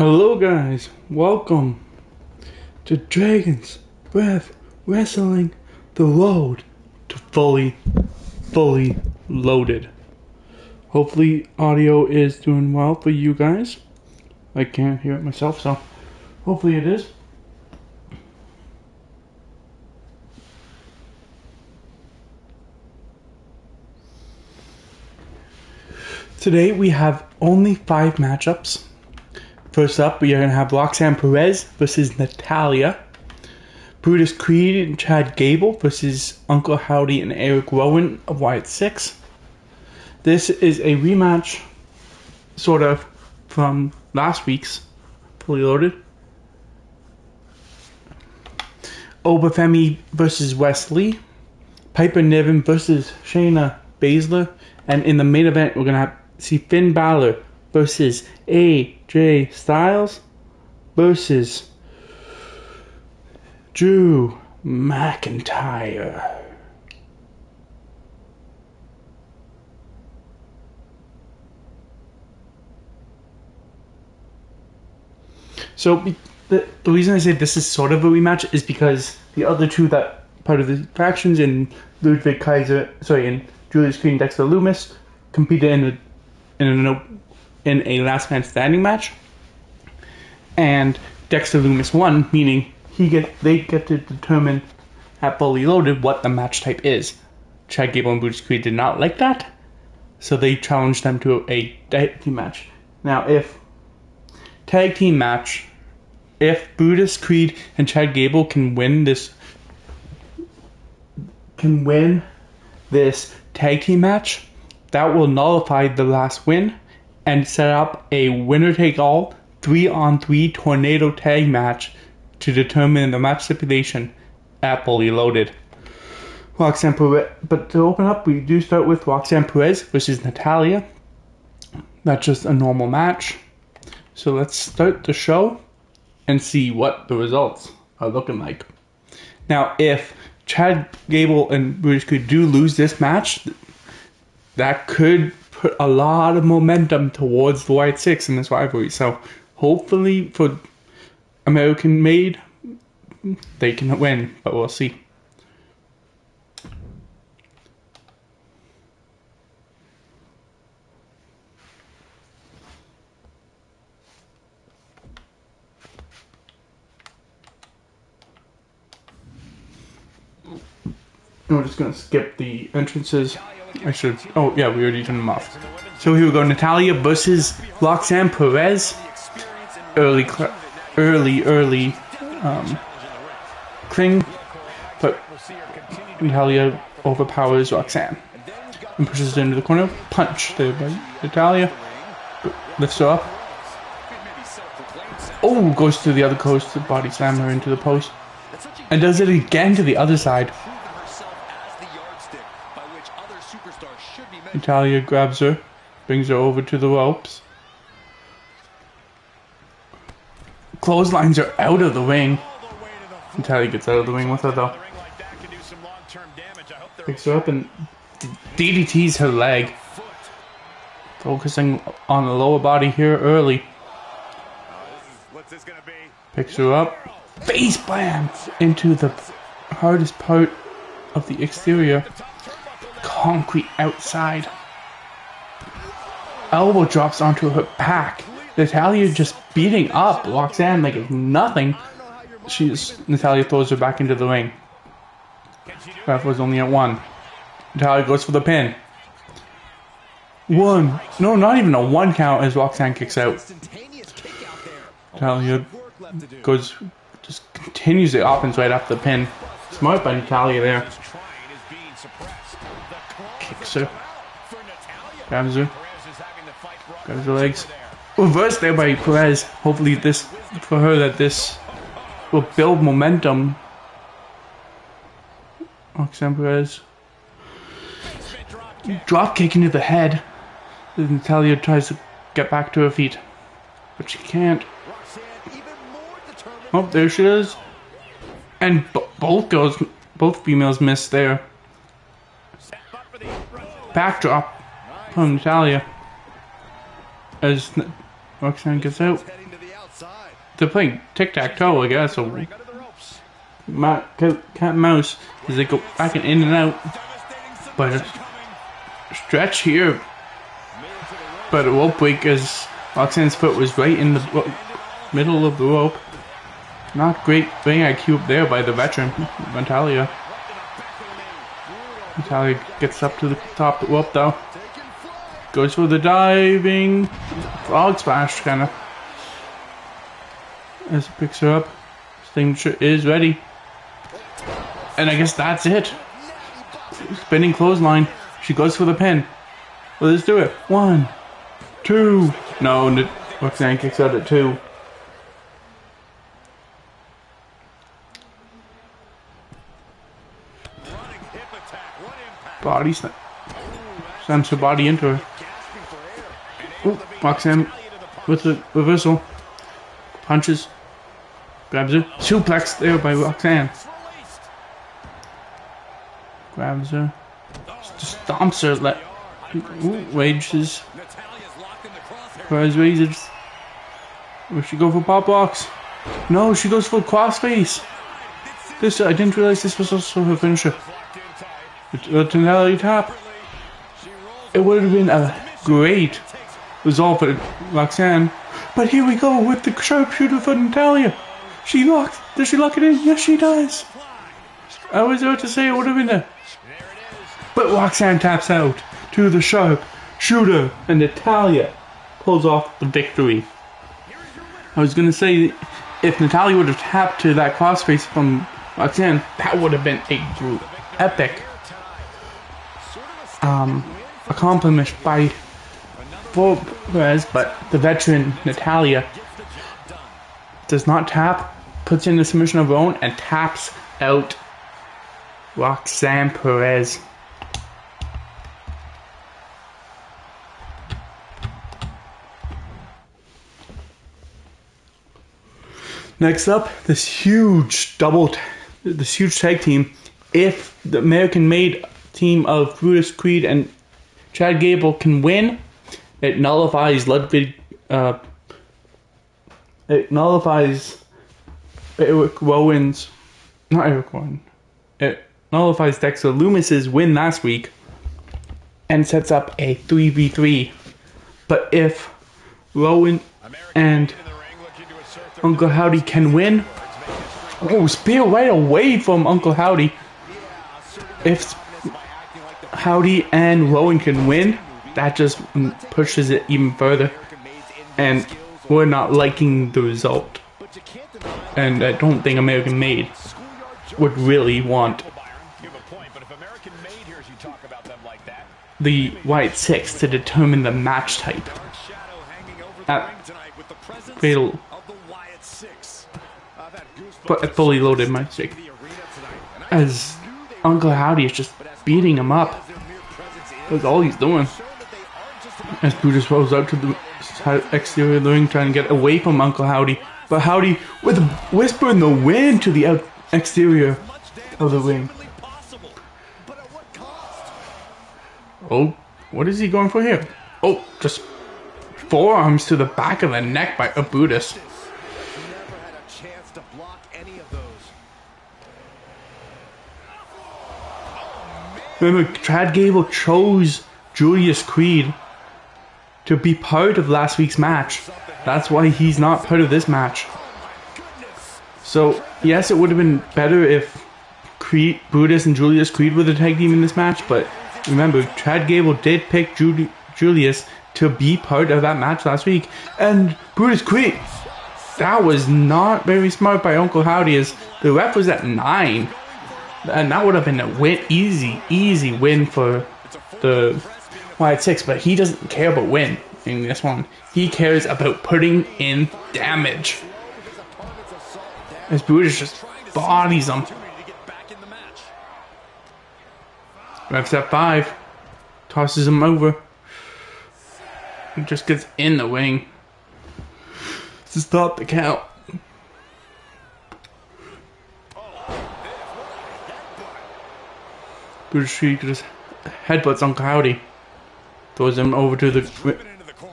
Hello guys, welcome to Dragon's Breath Wrestling, the road to fully loaded. Hopefully audio is doing well for you guys. I can't hear it myself, so hopefully it is. Today we have only 5 matchups. First up, we are going to have Roxanne Perez versus Natalya. Brutus Creed and Chad Gable versus Uncle Howdy and Eric Rowan of Wyatt 6. This is a rematch, sort of, from last week's Fully Loaded. Obafemi versus Wesley. Piper Niven versus Shayna Baszler. And in the main event, we're going to see Finn Balor versus AJ Styles versus Drew McIntyre. So the reason I say this is sort of a rematch is because the other two that part of the factions in and Julius Creed and Dexter Lumis competed in a last man standing match, and Dexter Lumis won, meaning they get to determine at Fully Loaded what the match type is. Chad Gable and Brutus Creed did not like that, so they challenged them to a tag team match. Now, if Brutus Creed and Chad Gable can win this tag team match, that will nullify the last win and set up a winner-take-all 3-on-3 tornado tag match to determine the match stipulation at Fully Loaded. Roxanne Perez, but to open up, we do start with Roxanne Perez versus Natalya. That's just a normal match. So let's start the show and see what the results are looking like. Now, if Chad Gable and Brutus Creed do lose this match, that could put a lot of momentum towards the Wyatt 6 in this rivalry. So hopefully for American made, they can win, but we'll see. We're just going to skip the entrances. We already turned them off. So here we go, Natalya versus Roxanne Perez. Early cling, but Natalya overpowers Roxanne and pushes her into the corner. Punch there by Natalya. Lifts her up. Oh, goes to the other coast to body slam her into the post. And does it again to the other side. Natalya grabs her, brings her over to the ropes. Clotheslines her out of the ring. Natalya gets out of the ring with her though. Picks her up and DDTs her leg. Focusing on the lower body here early. Picks her up. Face blam into the hardest part of the exterior. Concrete outside. Elbow drops onto her back. Natalya just beating up Roxanne like it's nothing. Natalya throws her back into the ring. Ref was only at 1. Natalya goes for the pin. 1. No, not even a 1 count as Roxanne kicks out. Natalya just continues the offense right after the pin. Smart by Natalya there. Kicks her. Grabs her legs. Reverse there by Perez. Hopefully this will build momentum. Roxanne Perez. Drop kick into the head. Natalya tries to get back to her feet, but she can't. Oh, there she is. And both females miss there. Backdrop from Natalya as Roxanne gets out. they're playing tic-tac-toe, I guess, so cat and mouse as they go back and in and out. But a stretch here, but a rope break as Roxanne's foot was right in the middle of the rope. Not great ring IQ up there by the veteran, Natalya. Natalya gets up to the top rope though. Goes for the diving frog splash, kind of. As it picks her up, signature is ready. And I guess that's it. Spinning clothesline. She goes for the pin. Let's do it. 1, 2. No, Roxanne kicks out at 2. Body slam. Slams her body into her. Ooh, Roxanne with the reversal. Punches. Grabs her. Suplex there by Roxanne. Grabs her. Just stomps her. Rages. Perez raises. Will she go for pop box? No, she goes for crossface. I didn't realize this was also her finisher. Natalya tap. It would have been a great result for Roxanne. But here we go with the sharpshooter for Natalya. Does she lock it in? Yes, she does. I was about to say it would have been there. But Roxanne taps out to the sharpshooter, and Natalya pulls off the victory. I was going to say, if Natalya would have tapped to that crossface from Roxanne, that would have been a epic accomplishment by Perez, but the veteran Natalya does not tap, puts in a submission of her own, and taps out Roxanne Perez. Next up, this huge tag team. If the American-made team of Brutus Creed and Chad Gable can win, it nullifies Ludwig. It nullifies Eric Rowan's. Not Eric Rowan. It nullifies Dexter Lumis's win last week, and sets up a 3v3. But if Rowan and Uncle Howdy can win, spear right away from Uncle Howdy. If Howdy and Rowan can win, that just pushes it even further, and we're not liking the result. And I don't think American Made would really want the White Six to determine the match type at Fatal. But I fully loaded my stick, as Uncle Howdy is just beating him up. That's all he's doing. As Brutus rolls out to the exterior of the ring, trying to get away from Uncle Howdy. But Howdy, with a whisper in the wind, to the exterior of the ring. Oh, what is he going for here? Oh, just forearms to the back of the neck by Brutus. Remember, Chad Gable chose Julius Creed to be part of last week's match. That's why he's not part of this match. So, yes, it would have been better if Brutus and Julius Creed were the tag team in this match, but remember, Chad Gable did pick Julius to be part of that match last week. And Brutus Creed, that was not very smart by Uncle Howdy, as the ref was at 9. And that would have been a easy win for the White Six, but he doesn't care about win in this one. He cares about putting in damage. As Brutus just bodies him. Ref's at 5. Tosses him over. He just gets in the ring to stop the count. Brutus Creed just headbutts Uncle Howdy. Throws him over to the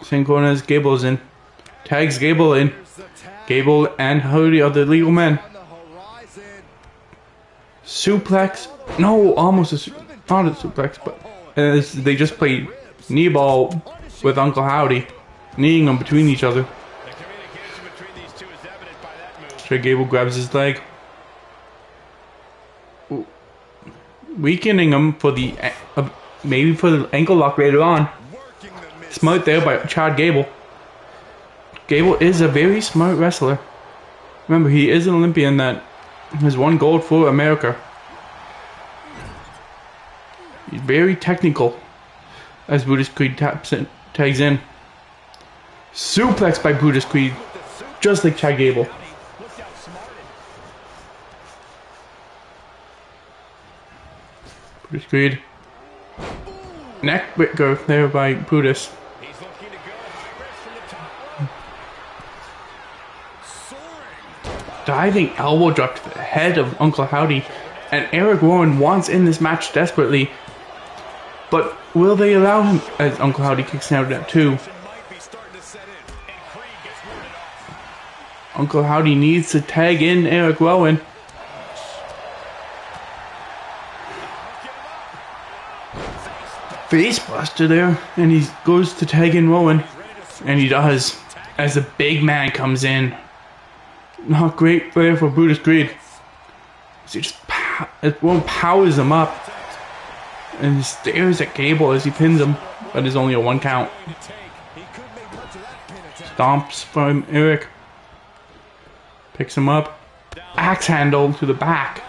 same corner as Gable's in. tags Gable in. Gable and Hardy are the legal men. Suplex. No, almost not a suplex, but they just played knee ball with Uncle Howdy, kneeing them between each other. Chad Gable grabs his leg, weakening him for the maybe for the ankle lock later on. Smart there by Chad Gable. Gable is a very smart wrestler. Remember, he is an Olympian that has won gold for America. He's very technical. As Brutus Creed tags in. Suplex by Brutus Creed, just like Chad Gable. Brutus Creed. Neck breaker there by Brutus. Diving elbow drop to the head of Uncle Howdy, and Eric Rowan wants in this match desperately, but will they allow him as Uncle Howdy kicks out at 2? Uncle Howdy needs to tag in Eric Rowan. Face buster there, and he goes to tag in Rowan, and he does as the big man comes in. Not great there for Brutus Creed. He just Rowan powers him up and he stares at Gable as he pins him, but it's only a 1 count. Stomps from Eric, picks him up, axe handle to the back.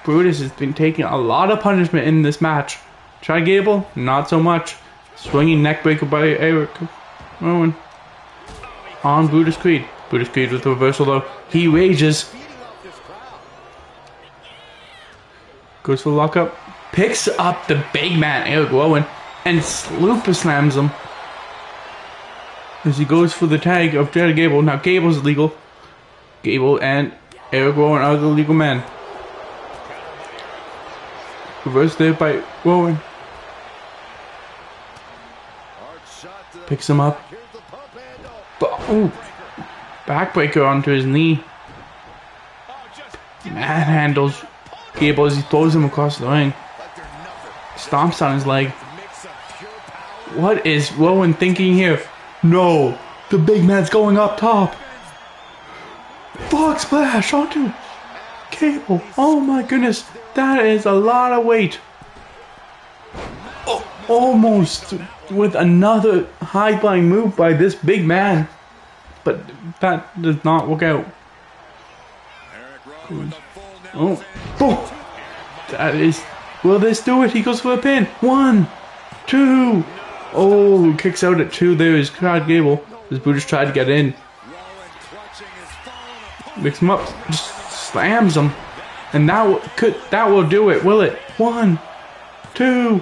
Brutus has been taking a lot of punishment in this match. Chad Gable, not so much. Swinging neckbreaker by Eric Rowan on Brutus Creed. Brutus Creed with the reversal though. He rages. Goes for the lockup. Picks up the big man Eric Rowan and super slams him as he goes for the tag of Chad Gable. Now Gable's legal. Gable and Eric Rowan are the legal men. Reverse there by Rowan. Picks him up. Oh, backbreaker onto his knee. Manhandles Gable as he throws him across the ring. Stomps on his leg. What is Rowan thinking here? No, the big man's going up top. Frog splash onto Gable. Oh my goodness, that is a lot of weight. Oh, almost with another high-flying move by this big man, but that does not work out. Oh, boom! That is. Will this do it? He goes for a pin. 1, 2. Oh, kicks out at 2. There is Chad Gable. As Brutus tried to get in. Mix him up. Just slams him. And that will do it, will it? 1, 2,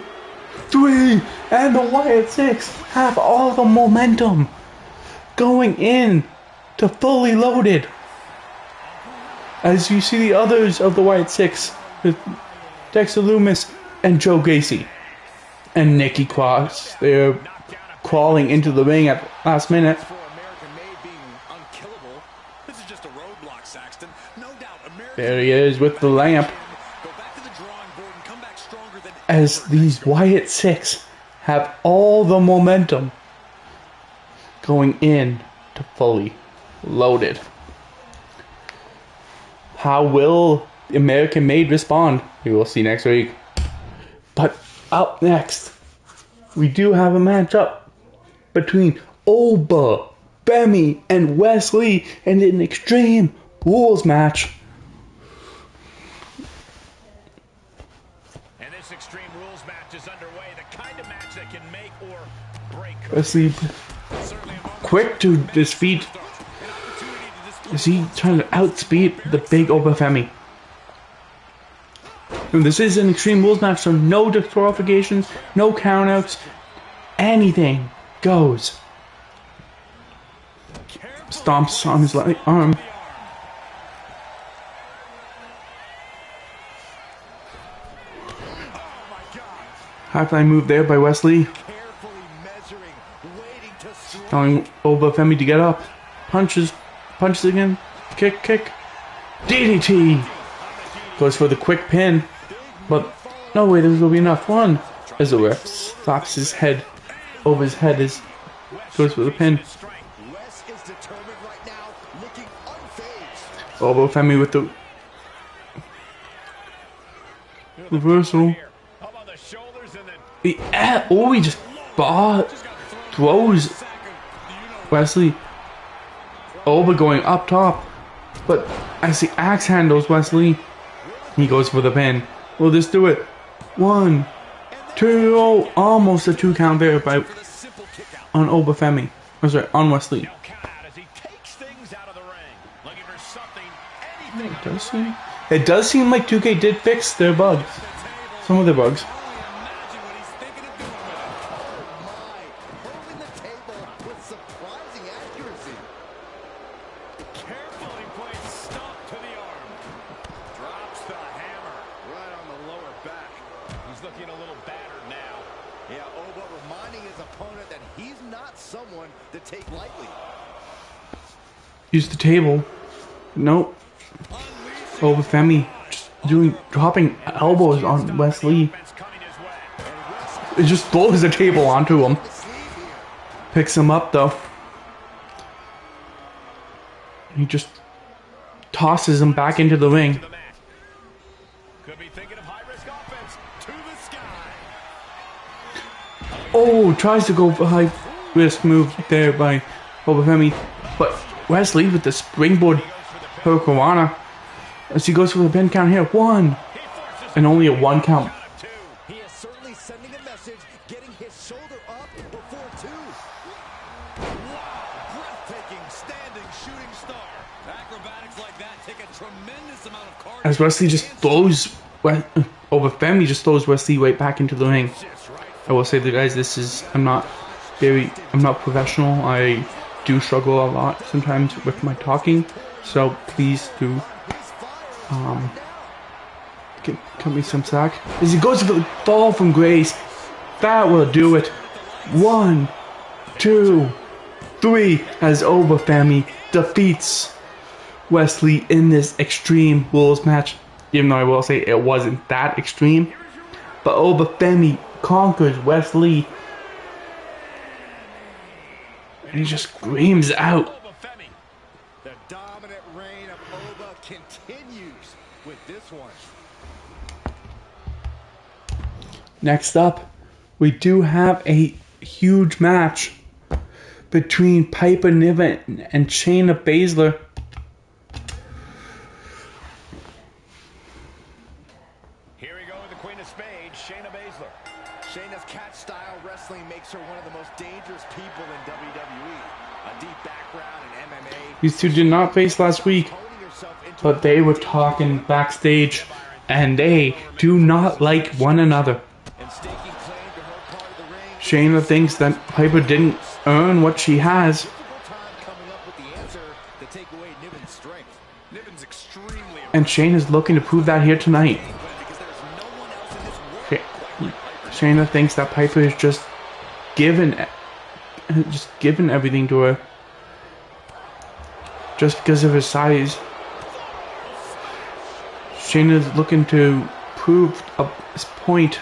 3. And the Wyatt Six have all the momentum going in to Fully Loaded. As you see the others of the Wyatt Six, with Dexter Lumis and Joe Gacy and Nikki Cross, they're crawling into the ring at the last minute. There he is with the lamp. As these Wyatt Six have all the momentum going in to Fully Loaded. How will the American Made respond? We will see next week. But up next, we do have a matchup between Oba, Bemi, and Wesley in an Extreme Rules match. And this Extreme Rules match is underway. The kind of match that can make or break. Wesley, quick to defeat. Is he trying to outspeed the big Obafemi? And this is an Extreme Rules match, so no disqualifications, no countouts, anything goes. Stomps on his arm. High flying move there by Wesley. telling Obafemi to get up. Punches again. Kick. DDT. Goes for the quick pin. But no way, this will be enough. One. As the ref slaps his head over his head goes for the pin. Obafemi with the reversal. He just throws Wesley. Oba going up top, but as the axe handles Wesley, he goes for the pin. Will this do it? 1, 2, almost a 2 count there on Obafemi. Oh, sorry, on Wesley. It does seem like 2K did fix their bugs. Some of their bugs. Use the table. Nope. Obafemi just dropping elbows on Wesley. It just throws the table onto him. Picks him up though. He just tosses him back into the ring. Oh, tries to go for high risk move there by Obafemi, but Wesley with the springboard Hurricanrana as he goes for the pin count here. 1, and only a 1 count. He is certainly sending a message, getting his shoulder up before 2. Wow, breathtaking standing shooting star. Acrobatics like that take a tremendous amount of cardio. As Wesley just throws Obafemi just throws Wesley right back into the ring. I will say that, guys, I'm not professional. I do struggle a lot sometimes with my talking, so please do cut me some slack. As he goes for the fall from grace, that will do it. 1, 2, 3, as Obafemi defeats Wesley in this Extreme Rules match. Even though I will say it wasn't that extreme, but Obafemi conquers Wesley. And he just screams out. The dominant reign of Oba continues with this one. Next up, we do have a huge match between Piper Niven and Shayna Baszler. Here we go with the Queen of Spades, Shayna Baszler. Shayna's catch-style wrestling makes her one of the most dangerous people in WWE. A deep background in MMA. These two did not face last week, but they were talking backstage, and they do not like one another. Shayna thinks that Piper didn't earn what she has. And Shayna's looking to prove that here tonight. Shayna thinks that Piper is just given everything to her just because of his size. Shayna's looking to prove his point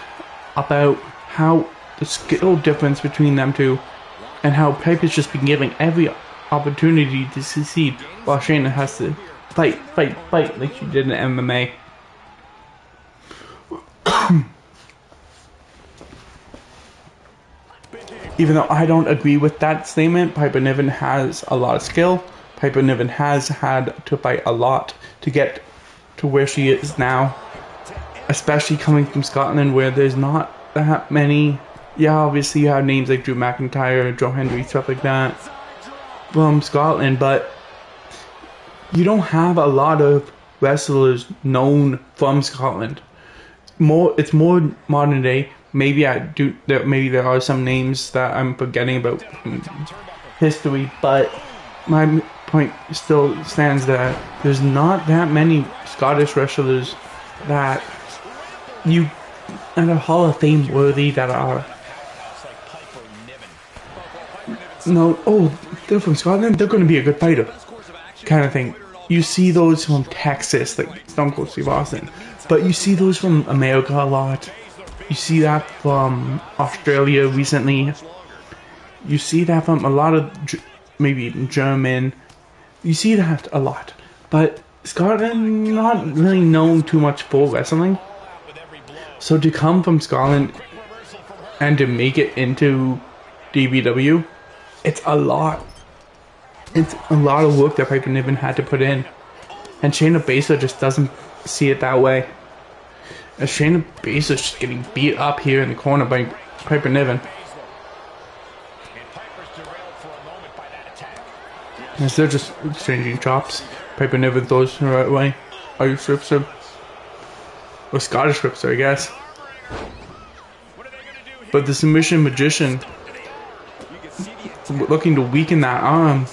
about how the skill difference between them two, and how Piper's just been given every opportunity to succeed, while Shayna has to fight like she did in MMA. Even though I don't agree with that statement, Piper Niven has a lot of skill. Piper Niven has had to fight a lot to get to where she is now, especially coming from Scotland, where there's not that many. Yeah, obviously you have names like Drew McIntyre, Joe Hendry, stuff like that from Scotland, but you don't have a lot of wrestlers known from Scotland. It's more modern day. Maybe there are some names that I'm forgetting about history, but my point still stands that there's not that many Scottish wrestlers that are Hall of Fame worthy that are no, oh, they're from Scotland, they're going to be a good fighter, kind of thing. You see those from Texas, like Stone Cold Steve Austin, but you see those from America a lot. You see that from Australia recently. You see that from a lot of maybe German. You see that a lot, but Scotland not really known too much for wrestling. So to come from Scotland and to make it into DBW, it's a lot. It's a lot of work that Piper Niven had to put in, and Shayna Baszler just doesn't see it that way. As Shayna Baszler's just getting beat up here in the corner by Piper Niven. As they're just exchanging chops, Piper Niven throws her right away. Irish rips her. Or Scottish rips her, I guess. But the submission magician looking to weaken that arm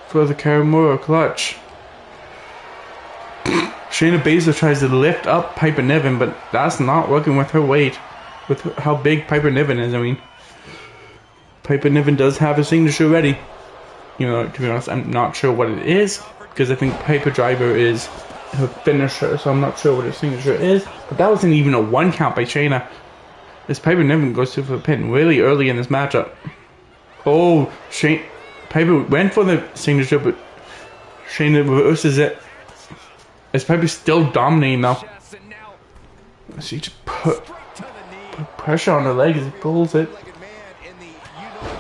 for the Karamura clutch. Shayna Baszler tries to lift up Piper Niven, but that's not working with her weight. With how big Piper Niven is, I mean. Piper Niven does have a signature ready. You know, to be honest, I'm not sure what it is, because I think Piper Driver is her finisher, so I'm not sure what her signature is. But that wasn't even a 1 count by Shayna. As Piper Niven goes through for the pin really early in this matchup. Oh, Piper went for the signature, but Shayna reverses it. As Piper's still dominating now. She just put pressure on her leg as he pulls it.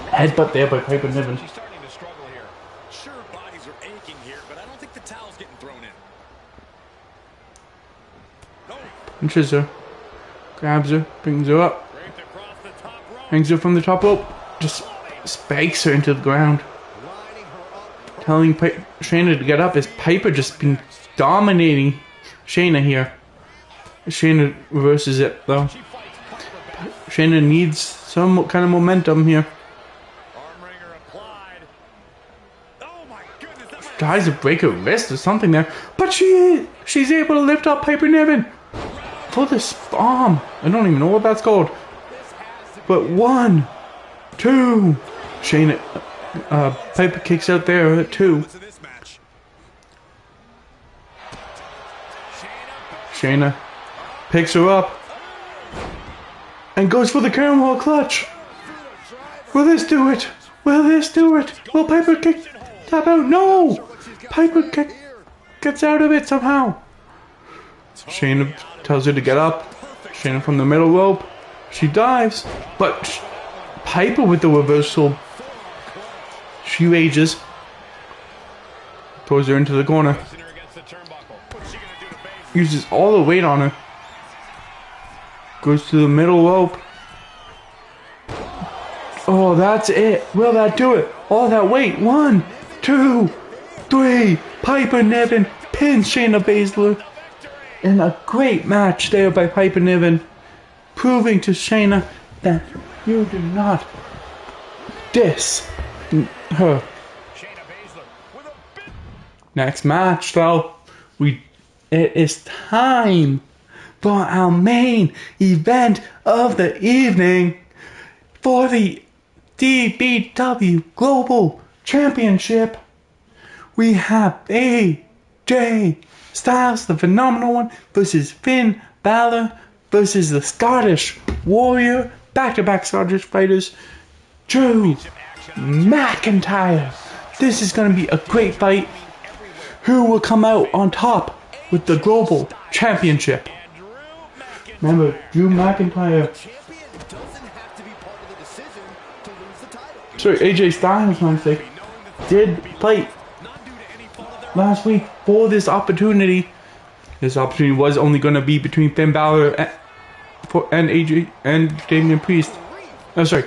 Headbutt there by Piper Niven. She's starting to struggle here. Sure, bodies are aching here, but I don't think the towel's getting thrown in. No. Punches her. Grabs her. Brings her up. Hangs her from the top rope. Just spikes her into the ground. Telling Shayna to get up as Piper just been dominating Shayna here. Shayna reverses it though. Shayna needs some kind of momentum here. Tries to break her wrist or something there, but she's able to lift up Piper Niven for this bomb. I don't even know what that's called. But 1, 2, Shayna, Piper kicks out there at 2. Shayna picks her up and goes for the Caramel clutch. Will this do it? Will this do it? Will Piper tap out? No! Piper gets out of it somehow. Shayna tells her to get up. Shayna from the middle rope. She dives, but Piper with the reversal. She rages. Throws her into the corner. Uses all the weight on her. Goes to the middle rope. Oh, that's it. Will that do it? All that weight. 1, 2, 3. Piper Niven pins Shayna Baszler. And a great match there by Piper Niven. Proving to Shayna that you do not diss her. Next match though. It is time for our main event of the evening. For the DBW Global Championship, we have AJ Styles, the Phenomenal One, versus Finn Balor versus the Scottish Warrior, back-to-back Scottish fighters, Drew McIntyre. This is going to be a great fight. Who will come out on top with the Global Championship? Remember, Drew McIntyre. Sorry, AJ Styles, my mistake, did fight last week for this opportunity. This opportunity was only going to be between Finn Balor and AJ and Damian Priest. Oh, sorry.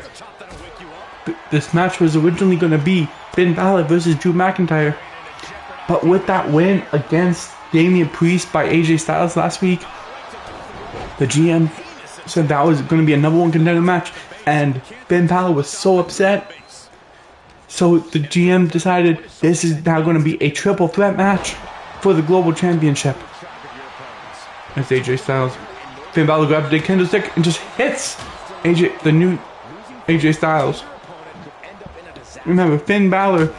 This match was originally going to be Finn Balor versus Drew McIntyre. But with that win against Damian Priest by AJ Styles last week, the GM said that was going to be a #1 contender match, and Finn Balor was so upset. So the GM decided this is now going to be a triple threat match for the Global Championship. As AJ Styles, Finn Balor grabs the candlestick and just hits AJ, the new AJ Styles. Remember, Finn Balor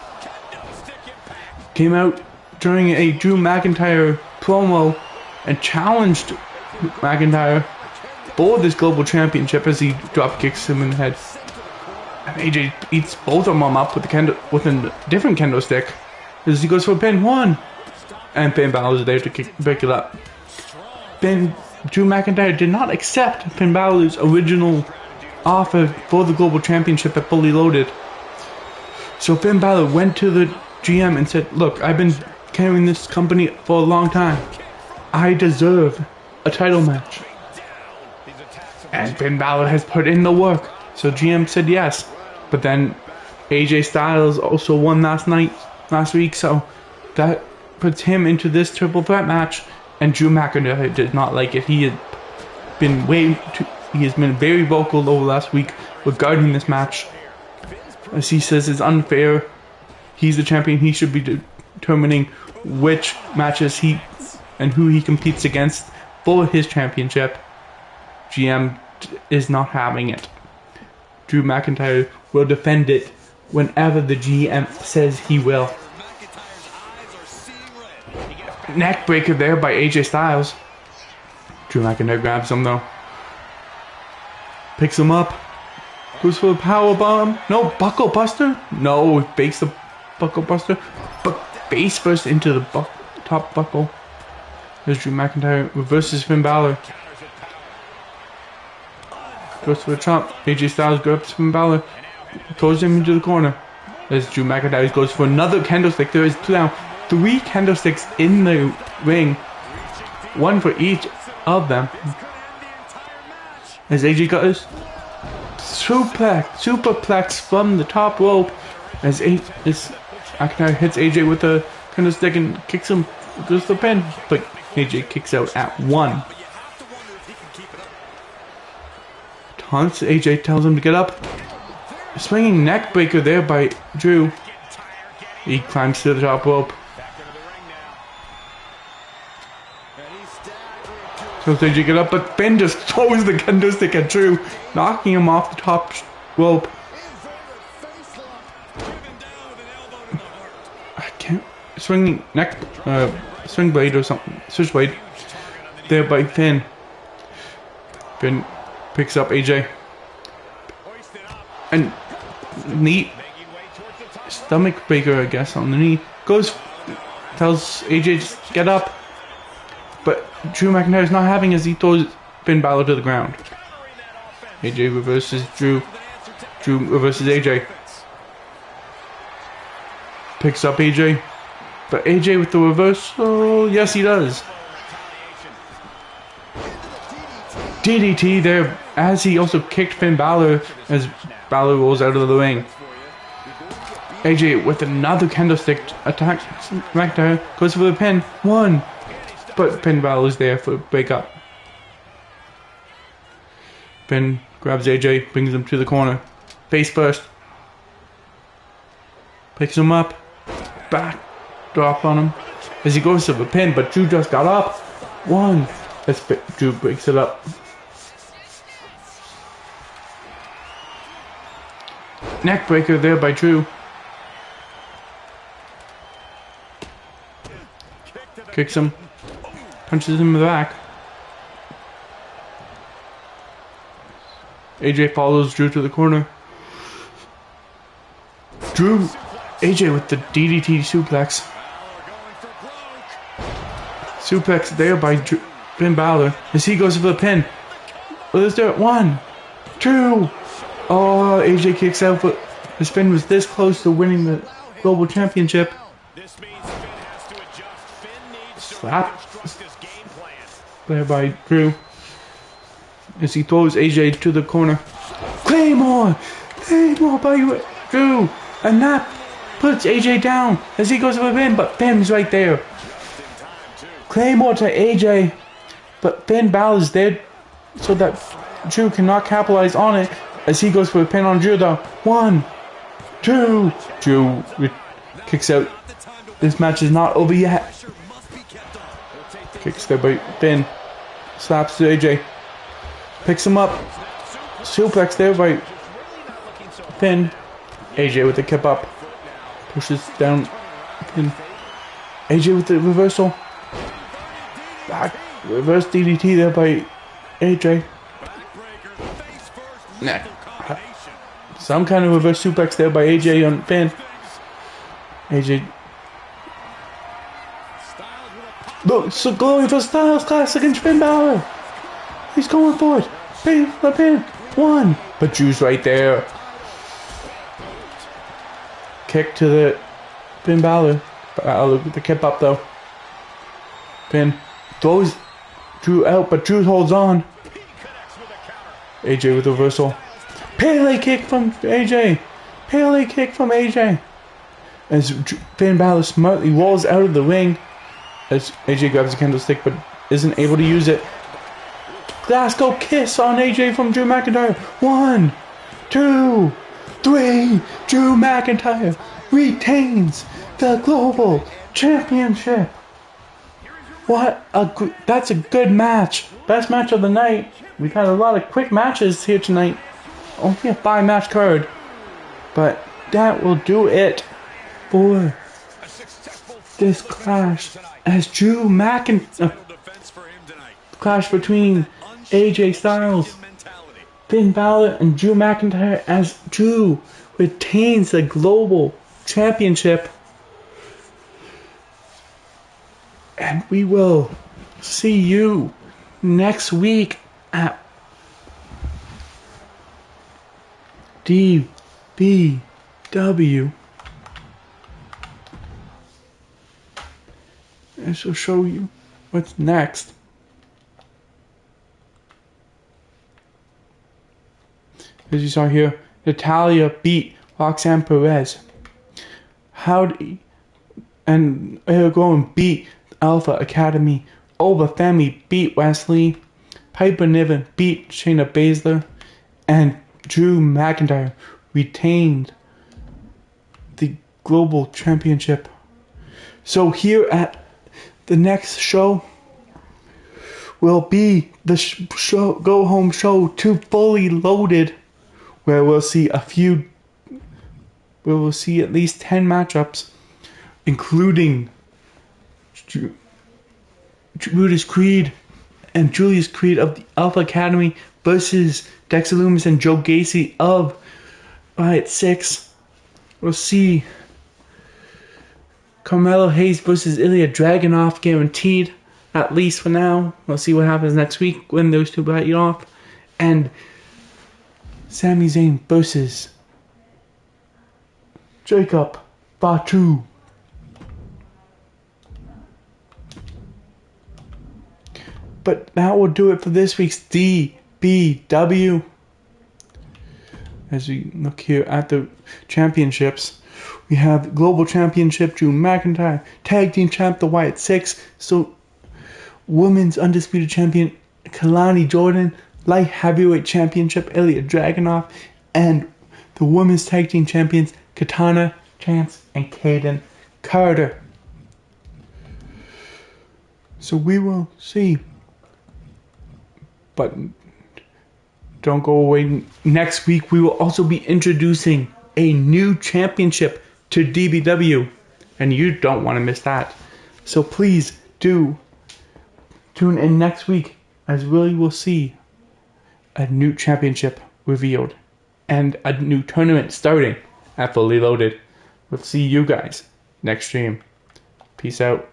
came out during a Drew McIntyre promo and challenged McIntyre for this global championship as he drop kicks him in the head. And AJ eats both of them up with a different kendo stick as he goes for a pin. One, and Finn Balor is there to pick it up. Drew McIntyre did not accept Finn Balor's original offer for the global championship at Fully Loaded. So Finn Balor went to the GM and said, look, I've been carrying this company for a long time. I deserve a title match. And Finn Balor has put in the work. So GM said yes. But then AJ Styles also won last week, so that puts him into this triple threat match. And Drew McIntyre did not like it. He has been very vocal over last week regarding this match. As he says, it's unfair. He's the champion. He should be determining which matches and who he competes against for his championship. GM is not having it. Drew McIntyre will defend it whenever the GM says he will. Neck breaker there by AJ Styles. Drew McIntyre grabs him though. Picks him up. Goes for a power bomb. No, buckle buster. No, fakes the buckle buster. But face first into the top buckle. There's Drew McIntyre. Reverses Finn Balor. Goes for a chop. AJ Styles grabs Finn Balor. Throws him into the corner. As Drew McIntyre goes for another kendo stick. There is now 3 kendo sticks in the ring. 1 for each of them. As AJ goes superplex from the top rope. As McIntyre hits AJ with a kendo stick and kicks him. Goes for the pin. But AJ kicks out at 1. Taunts AJ, tells him to get up. Swinging neck breaker there by Drew. He climbs to the top rope. So AJ get up, but Ben just throws the kendo stick at Drew, knocking him off the top rope. I can't. Swinging swing blade or something. Switch blade. There by Finn. Finn picks up AJ. And knee. Stomach breaker, I guess, on the knee. Tells AJ just get up. But Drew McIntyre's not having as he throws Finn Balor to the ground. AJ reverses Drew. Drew reverses AJ. Picks up AJ. But AJ with the reversal. Yes, he does. DDT there as he also kicked Finn Balor as Balor rolls out of the ring. AJ with another kendo stick attacks McIntyre. Goes for the pin. 1. But Finn Balor is there for a breakup. Finn grabs AJ, brings him to the corner. Face first. Picks him up. Back drop on him. As he goes to the pin, but Drew just got up. 1. As Drew breaks it up. Neck breaker there by Drew. Kicks him. Punches him in the back. AJ follows Drew to the corner. AJ with the DDT suplex. Suplex there by Finn Balor as he goes for the pin. Let's do it. 1, 2. Oh, AJ kicks out, but his Finn was this close to winning the global championship. Slap there by Drew as he throws AJ to the corner. Claymore by Drew, and that puts AJ down as he goes for the pin, but Finn's right there. Claymore to AJ, but Finn Balor's there so that Drew cannot capitalize on it as he goes for a pin on Drew though. 1, 2. Drew kicks out. This match is not over yet. Kicks there by Finn. Slaps to AJ. Picks him up. Suplex there by Finn. AJ with the kip up. Pushes down. Finn. AJ with the reversal. Back. Reverse DDT there by AJ. Nah. Some kind of reverse suplex there by AJ on Finn. AJ. Look, so going for Styles Clash against Finn Balor. He's going for it. Pin, the pin. 1. But Drew's right there. Kick to the Finn Balor. The kip up though. Finn throws Drew out, but Drew holds on. AJ with the reversal. Pele kick from AJ. Pele kick from AJ. As Finn Balor smartly rolls out of the ring. As AJ grabs the candlestick but isn't able to use it. Glasgow kiss on AJ from Drew McIntyre. 1, 2, 3. Drew McIntyre retains the Global Championship. That's a good match. Best match of the night. We've had a lot of quick matches here tonight. Only a 5-match card. But that will do it for this clash. As Drew McIntyre clash between AJ Styles, Finn Balor, and Drew McIntyre as Drew retains the Global Championship. And we will see you next week at DBW. I shall show you what's next. As you saw here, Natalya beat Roxanne Perez. Howdy and Aragon beat Alpha Academy. Oba Femi beat Wesley. Piper Niven beat Shayna Baszler. And Drew McIntyre retained the Global Championship. So here at the next show will be the show, Go Home Show 2 Fully Loaded, where we'll see at least 10 matchups, including Judas Creed and Julius Creed of the Alpha Academy versus Dexter Lumis and Joe Gacy of Riot 6. We'll see Carmelo Hayes versus Ilya Dragunov guaranteed, at least for now. We'll see what happens next week when those two fight off. And Sami Zayn versus Jacob Fatu. But that will do it for this week's DBW. As we look here at the championships, we have Global Championship Drew McIntyre, Tag Team Champ The Wyatt 6, so Women's Undisputed Champion Kalani Jordan, Light Heavyweight Championship Ilya Dragunov, and the Women's Tag Team Champions Katana Chance and Kaden Carter. So we will see. But don't go away. Next week we will also be introducing a new championship to DBW, and you don't want to miss that. So please do tune in next week, as we will see a new championship revealed and a new tournament starting at Fully Loaded. We'll see you guys next stream. Peace out.